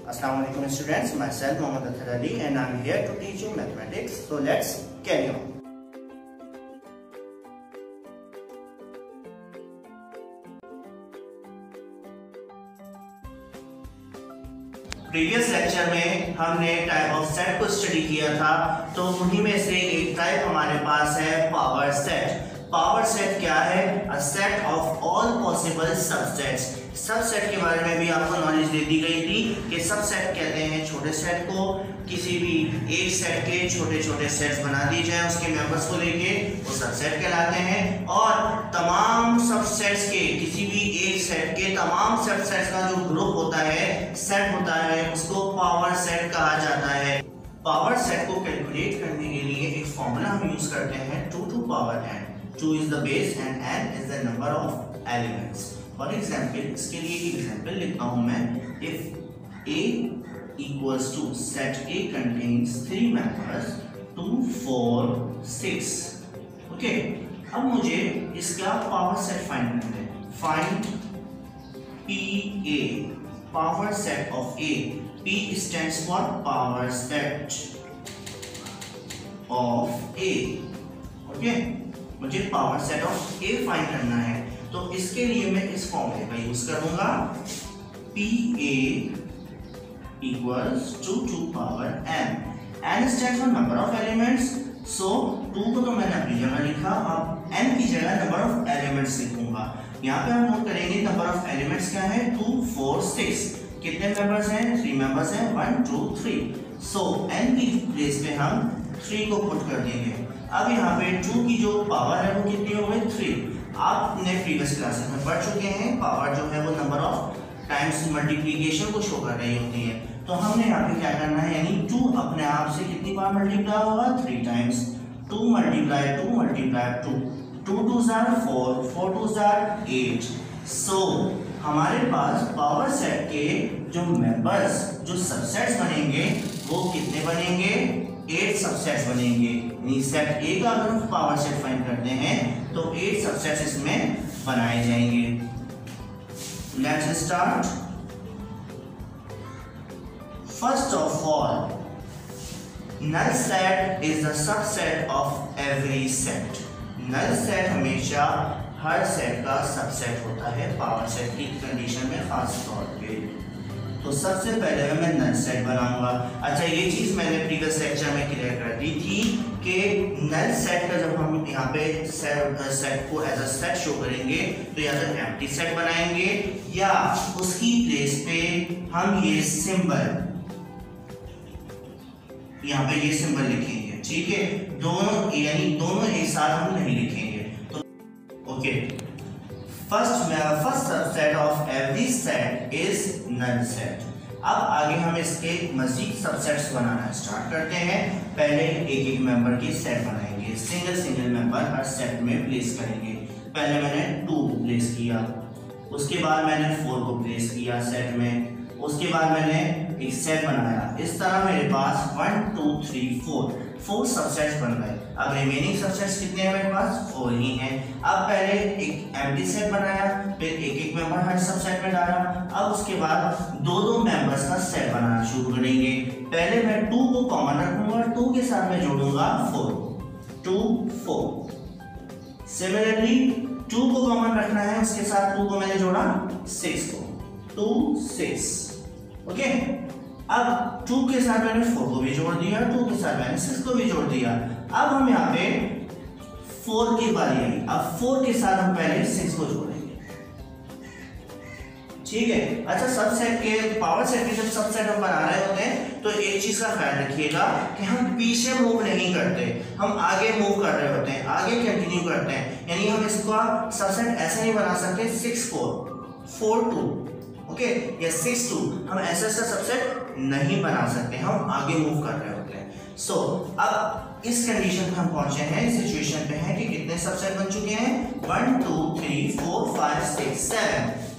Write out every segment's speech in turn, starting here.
Assalamu alaikum students, myself Mohammad Athar Ali and I am here to teach you mathematics. So let's carry on. Previous lecture में हमने type of set को study किया था, तो उन्हीं में से एक टाइप हमारे पास है पावर सेट। पावर सेट क्या है? A set of all possible subsets. Subset के बारे में भी आपको नॉलेज दे दी गई थी कि सबसेट कहते हैं छोटे सेट को, किसी भी एक सेट के छोटे छोटे सेट्स बना दिए जाए उसके मेंबर्स को लेके, वो सबसेट कहलाते हैं। और तमाम सबसेट्स के, किसी भी एक सेट के तमाम सबसेट्स का जो ग्रुप होता है, सेट होता है, उसको पावर सेट कहा जाता है। पावर सेट को कैलकुलेट करने के लिए एक फॉर्मूला हम यूज करते हैं 2 to power n। 2 is the base and n is the number of elements। For example, इसके लिए एक एग्जाम्पल लिखता हूं मैं। If a equals to set A contains 3 members 2, 4, 6। Okay, अब मुझे इसका पावर सेट फाइंड करना है। Find PA, power set of A। P stands for power set of A। Okay, मुझे power set of A find करना है, तो इसके लिए मैं इस फॉर्मूले का यूज करूंगा। PA equals to 2 power n। n stands for number of elements। so 2 को तो मैंने अपनी जगह लिखा, अब n की जगह नंबर ऑफ एलिमेंट्स लिखूंगा। यहाँ पे हम नोट करेंगे नंबर ऑफ एलिमेंट्स क्या है, 2, 4, 6। कितने मेंबर्स हैं? 3 मेंबर्स हैं, 1, 2, 3। सो n की प्लेस पे हम 3 को पुट कर देंगे। अब यहाँ पे 2 की जो पावर है वो कितनी हो गई? 3। आपने प्रीवियस क्लासेस में पढ़ चुके हैं, पावर जो है वो नंबर ऑफ टाइम्स मल्टीप्लिकेशन को शो कर रही होती है। तो हमने यहाँ पे क्या करना है, यानी 2 अपने आप से कितनी बार मल्टीप्लाई होगा? 3 times. 2 multiply 2 multiply 2, 2 2s are 4, 4 2s are 8। सो हमारे पास पावर सेट के जो मेंबर्स, जो सबसेट्स बनेंगे वो कितने बनेंगे? 8 सबसेट्स बनेंगे। यानी सेट A का अगर हम पावर सेट फाइंड करते हैं तो 8 सबसेट्स इसमें बनाए जाएंगे। Let's start. First of all, null set is the subset of every set. Null set हमेशा हर सेट का सबसेट होता है, पावर सेट की कंडीशन में खास तौर पे। तो सबसे पहले मैं नल सेट बनाऊंगा। अच्छा, ये चीज मैंने प्रीवियस लेक्चर में क्लियर कर दी थी कि नल सेट का जब हम यहाँ पे सेट को एज अ सेट शो करेंगे तो या तो एम्प्टी सेट बनाएंगे या उसकी प्लेस पे हम ये सिंबल, यहाँ पे ये सिंबल लिखेंगे। ठीक है, दोनों यानी दोनों एक साथ हम नहीं लिखेंगे। तो okay, first subset of every set is null set. अब आगे हम इसके मजीद सबसेट्स बनाना स्टार्ट करते हैं। पहले एक एक मेंबर की सेट बनाएंगे, सिंगल सिंगल मेंबर हर सेट में प्लेस करेंगे। पहले मैंने 2 को प्लेस किया, उसके बाद मैंने 4 को प्लेस किया सेट में, उसके बाद मैंने एक सेट बनाया। इस तरह मेरे पास 1, 2, 3, 4 सबसेट्स बन गए। अब रिमेनिंग सबसेट्स कितने हैं मेरे पास? 4 ही हैं। अब पहले एक एम्प्टी सेट बनाया, फिर एक एक मेंबर हर सबसेट में डाला। अब उसके बाद 2 मेंबर्स का सेट बनाना शुरू करेंगे। पहले मैं 2 को कॉमन रखूंगा, 2 के साथ मैं जोड़ूंगा 4, 2, 4। सिमिलरली 2 को कॉमन रखना है, उसके साथ 2 को मैंने जोड़ा 6 को, 2, 6। ओके, अब 2 के साथ मैंने 4 को भी जोड़ दिया, 2 के साथ मैंने 6 को भी जोड़ दिया। अब हम यहाँ पे 4 की बारी आई। अब 4 के साथ हम पहले 6 को जोड़ेंगे। ठीक है। अच्छा, सबसेट के, पावर सेट के जब सबसेट हम बना रहे होते हैं तो एक चीज का ख्याल रखिएगा कि हम पीछे मूव नहीं करते, हम आगे मूव कर रहे होते हैं, आगे कंटिन्यू करते हैं। यानी हम इसका सबसेट ऐसे नहीं बना सकते 6 4 4 2, ओके, या 6 2। हम ऐसा सबसेट नहीं बना सकते, हम आगे मूव कर रहे होते हैं। सो अब इस कंडीशन पे हम पहुंचे हैं, इस सिचुएशन पे हैं कि कितने सबसेट बन चुके हैं? 1 2 3 4 5 6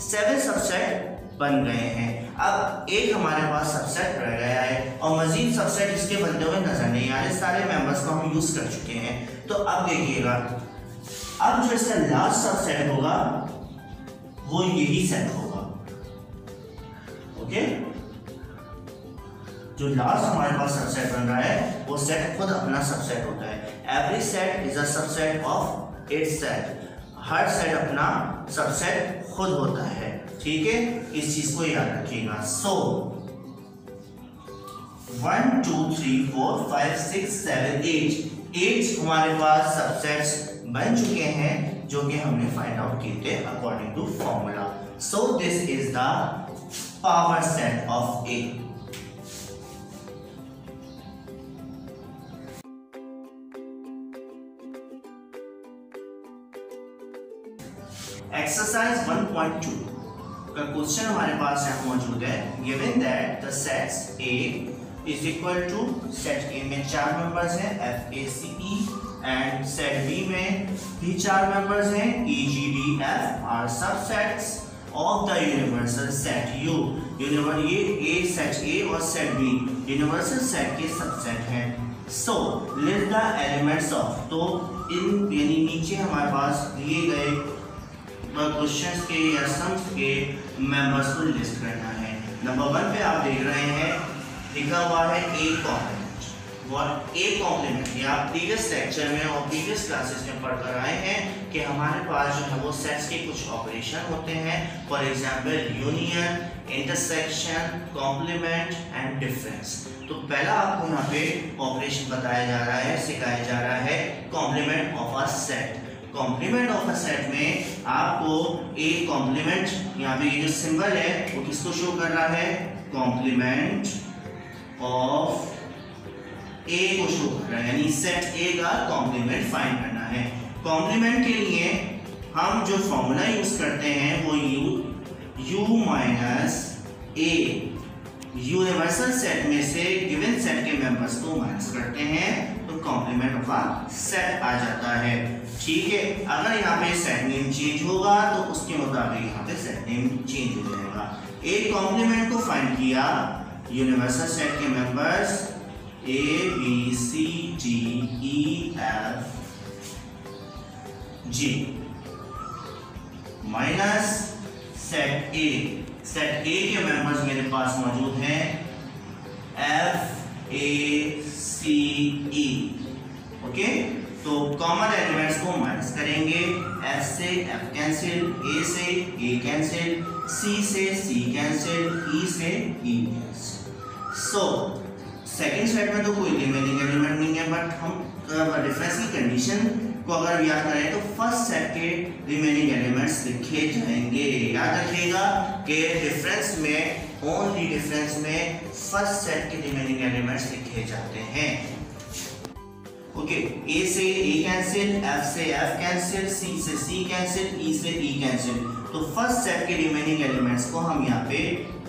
7 सबसेट बन गए हैं। अब एक हमारे पास सबसेट रह गया है और मजीद सबसेट इसके बनते हुए नजर नहीं आ रहे, सारे मेंबर्स को हम यूज कर चुके हैं। तो अब देखिएगा, अब जो इसका लास्ट सबसेट होगा वो यही सेट होगा। ओके, जो लास्ट हमारे पास सबसेट बन रहा है वो सेट खुद अपना सबसेट होता है। Every set is a subset of its set, her set अपना सबसेट खुद होता है, ठीक है, इस चीज को याद रखिएगा। सो 1 2 3 4 5 6 7 8 हमारे पास सबसेट्स बन चुके हैं जो कि हमने फाइंड आउट किए थे according to formula. So this is the power set of A. Exercise 1.2 का क्वेश्चन हमारे पास यहाँ मौजूद है। Given that the sets A is equal to set A में 4 मेंबर्स हैं FACE एंड सेट B में भी 4 मेंबर्स हैं EGDF are subsets of the universal set U। ये A सेट A और सेट B यूनिवर्सल सेट के subset हैं। So list the elements of, तो इन यानी नीचे हमारे पास दिए गए क्वेश्चंस के या सम्स के मेंबर्स को लिस्ट करना है। नंबर 1 पे आप देख रहे हैं लिखा हुआ है ए कॉम्प्लीमेंट। और ए कॉम्प्लीमेंट ये आप प्रीवियस लेक्चर में और प्रीवियस क्लासेस में पढ़कर आए हैं कि हमारे पास जो है वो सेट्स के कुछ ऑपरेशन होते हैं, for example union, intersection, complement and difference. तो पहला आपको यहाँ पे ऑपरेशन बताया जा रहा है, सिखाया जा रहा है complement of a set. Complement of a set में आपको ए कॉम्प्लीमेंट, यहाँ पे ये जो सिंबल है वो किसको शो कर रहा है, कॉम्प्लीमेंट ऑफ ए को शो कर रहा है, यानी सेट ए का कॉम्प्लीमेंट फाइंड करना है। कॉम्प्लीमेंट के लिए हम जो फॉर्मूला यूज करते हैं वो u माइनस ए, यूनिवर्सल सेट में से गिवन सेट के मेंबर्स को माइनस करते हैं तो कॉम्प्लीमेंट ऑफ अ सेट आ जाता है, ठीक है। अगर यहाँ पे सेट नेम चेंज होगा तो उसके मुताबिक यहाँ पे सेट नेम चेंज हो जाएगा। एक कॉम्प्लीमेंट को फाइंड किया, यूनिवर्सल सेट के members A B C D E F G minus set A, set A के मेंबर्स मेरे पास मौजूद हैं F A C E, okay. तो कॉमन एलिमेंट्स को माइनस करेंगे, F से F कैंसिल, A से A कैंसिल, C से C कैंसिल, E से E cancel. So second set में तो कोई रिमेनिंग एलिमेंट नहीं है, बट हम डिफरेंस की कंडीशन को अगर याद करें तो फर्स्ट सेट के रिमेनिंग एलिमेंट्स लिखे जाएंगे। याद रखिएगा कि डिफरेंस में, ओनली डिफरेंस में फर्स्ट सेट के रिमेनिंग एलिमेंट्स लिखे जाते हैं, ओके। A से A कैंसिल, F से F कैंसिल, C से C कैंसिल, E से E कैंसिल। तो फर्स्ट सेट के रिमेनिंग एलिमेंट्स को हम यहाँ पे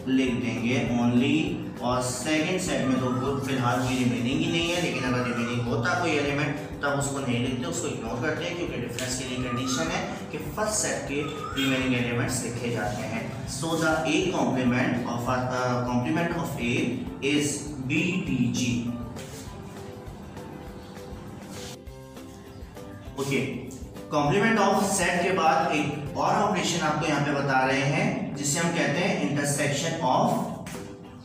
लिख देंगे ओनली, और सेकंड सेट में तो फिलहाल कोई रिमेनिंग ही नहीं है, लेकिन अगर रिमेनिंग होता कोई एलिमेंट तब उसको नहीं लिखते, उसको इग्नोर करते हैं, क्योंकि डिफरेंस के लिए कंडीशन है कि फर्स्ट सेट के रिमेनिंग एलिमेंट्स लिखे जाते हैं। So the A complement of A is BDG, okay. Complement of set के बाद एक और ऑपरेशन आपको यहाँ पे बता रहे हैं जिसे हम कहते हैं इंटरसेक्शन ऑफ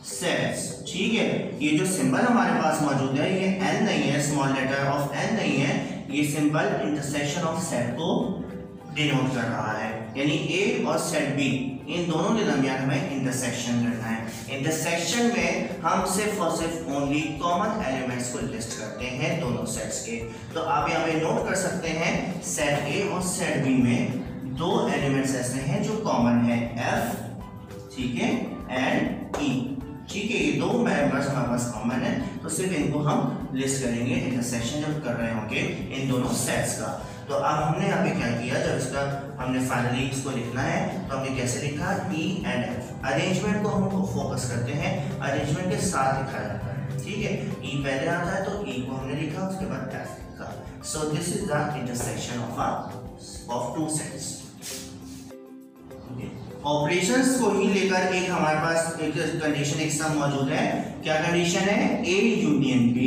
सेट्स, ठीक है। ये जो सिंबल हमारे पास मौजूद है ये n नहीं है, स्मॉल लेटर ऑफ n नहीं है, ये सिंबल इंटरसेक्शन ऑफ सेट को डिनोट कर रहा है, यानी A और सेट B इन दोनों के दरमियान हमें इंटरसेक्शन करना है। इंटरसेक्शन में हम सिर्फ और सिर्फ ओनली कॉमन एलिमेंट्स को लिस्ट करते हैं दोनों सेट्स के। तो आप यहाँ पे नोट कर सकते हैं सेट A और सेट B में दो एलिमेंट्स ऐसे हैं जो कॉमन है, F, ठीक है, एंड E, ठीक है। ये दो मेंबर्स हमारे पास कॉमन है, तो सिर्फ इनको हम लिस्ट करेंगे इंटरसेक्शन जब कर रहे होंगे इन दोनों सेट्स का। तो अब हमने यहाँ पे क्या किया, जब इसका हमने फाइनली इसको लिखना है तो हमने कैसे लिखा, E एंड F। अरेंजमेंट को हम फोकस करते हैं, अरेंजमेंट के साथ लिखा जाता है, ठीक है। E पहले आता है तो E को हमने लिखा, उसके बाद F लिखा। सो this is the intersection of two sets. Operations को ही लेकर एक हमारे पास एक कंडीशन, एक सम मौजूद है। क्या कंडीशन है, A union B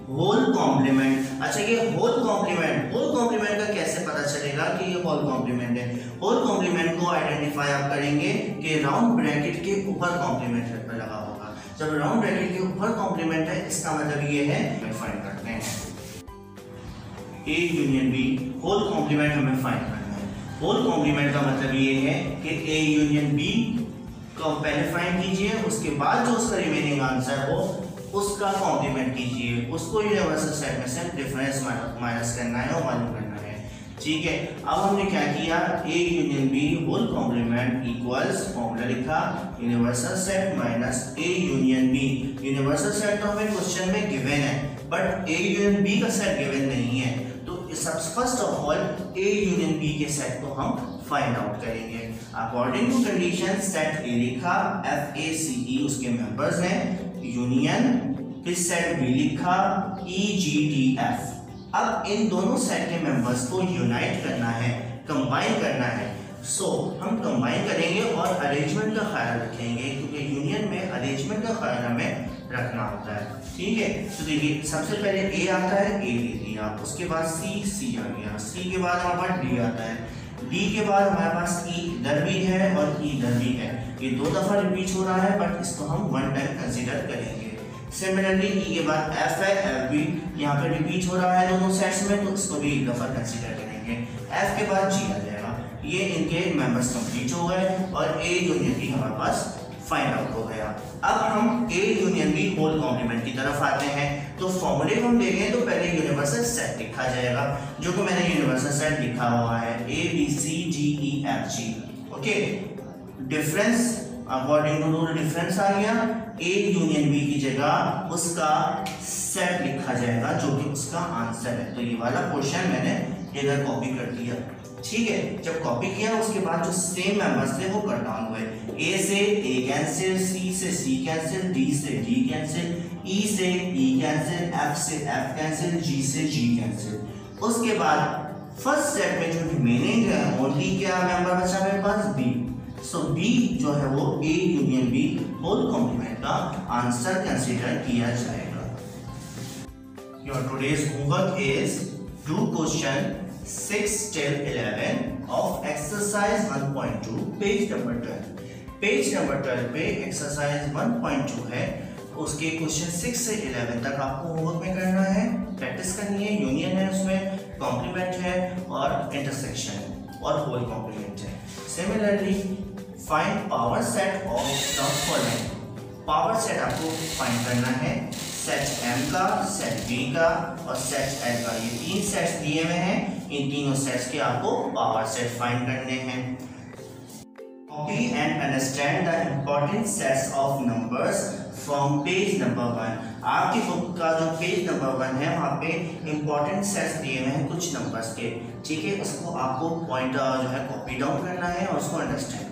whole complement. अच्छा, ये होल कॉम्प्लीमेंट का कैसे पता चलेगा कि ये होल कॉम्प्लीमेंट है? होल कॉम्प्लीमेंट को आइडेंटिफाई आप करेंगे कि राउंड ब्रैकेट के ऊपर कॉम्प्लीमेंट लगा होगा, जब राउंड ब्रैकेट के ऊपर कॉम्प्लीमेंट है इसका मतलब ये है फाइंड करते हैं A union B whole complement हमें फाइंड करना है। होल कॉम्प्लीमेंट का मतलब ये है कि A यूनियन B को पहले फाइंड कीजिए, उसके बाद जो उसका रिमेनिंग आंसर हो उसका कॉम्प्लीमेंट कीजिए, उसको यूनिवर्सल सेट में से डिफरेंस माइनस करना है और मालूम करना है। ठीक है, अब हमने क्या किया, A union B whole complement equals formula लिखा universal set minus A union B। Universal set तो हमें क्वेश्चन में गिवन है बट A यूनियन B का सेट गिवन नहीं है, तो first of all A union B के सेट को हम फाइंड आउट करेंगे। According to condition set A लिखा FACE उसके मेंबर्स हैं, यूनियन फिर सेट B लिखा EGTF। अब इन दोनों सेट के मेंबर्स को यूनाइट करना है, कंबाइन करना है। हम कंबाइन करेंगे और अरेंजमेंट का ख्याल रखेंगे क्योंकि यूनियन में अरेंजमेंट का ख्याल हमें रखना होता है। ठीक है, तो देखिए सबसे पहले A आता है, A ले लिया, उसके बाद C आ गया, C के बाद हमारे पास D आता है, D के बाद हमारे पास E इधर भी है और E इधर भी है। ये 2 दफा रिपीट हो रहा है बट इसको हम 1 टाइम कंसीडर करेंगे। सिमिलरली E के बाद F है, F भी यहाँ पे रिपीट हो रहा है दोनों सेट्स में, तो इसको भी 1 दफा कंसीडर करेंगे। F के बाद G आ जाएगा। ये इनके मेंबर्स कंप्लीट हो गए और A यूनियन B हमारे पास फाइंड आउट हो गया। अब हम A union B whole complement की तरफ आते हैं, तो फॉर्मूले को हम देखें तो पहले यूनिवर्सल सेट लिखा जाएगा, जो कि मैंने यूनिवर्सल सेट लिखा हुआ है ABCDEFG। Okay, difference according to rule difference आ गया, A यूनियन B की जगह उसका सेट लिखा जाएगा जो कि उसका आंसर है। तो ये वाला क्वेश्चन मैंने इधर कॉपी कर दिया। ठीक है, जब कॉपी किया उसके बाद जो सेम मेंबर्स थे वो कट डाउन हुए। A से A कैंसिल, C से C कैंसिल, D से D कैंसिल, E से E कैंसिल, F से F कैंसिल, G से G कैंसिल। उसके बाद फर्स्ट सेट में जो रिमेनिंग है ओनली क्या मेंबर बचा मेरे पास B। सो B जो है वो A union B whole complement का आंसर कंसीडर किया जाएगा। Your today's homework is do question 6 till 11 of exercise 1.2 page number 12। Page number 12 पे एक्सरसाइज 1.2 है, उसके क्वेश्चन 6 से 11 तक आपको होमवर्क में करना है, प्रैक्टिस करनी है। यूनियन है, उसमें कॉम्प्लीमेंट है और इंटरसेक्शन है और होल कॉम्प्लीमेंट है। Similarly find power set of the following. Power set आपको फाइंड करना है सेट M का, सेट B का और सेट L का। ये 3 सेट्स दिए हुए हैं, इन तीनों सेट्स के आपको पावर सेट फाइंड करने हैं। Copy and understand the important sets of numbers from page number 1। आपकी बुक का जो पेज नंबर 1 है वहाँ पे इंपॉर्टेंट सेट्स दिए हुए हैं कुछ नंबर्स के। ठीक है, उसको आपको पॉइंट जो है कॉपी डाउन करना है और उसको अंडरस्टैंड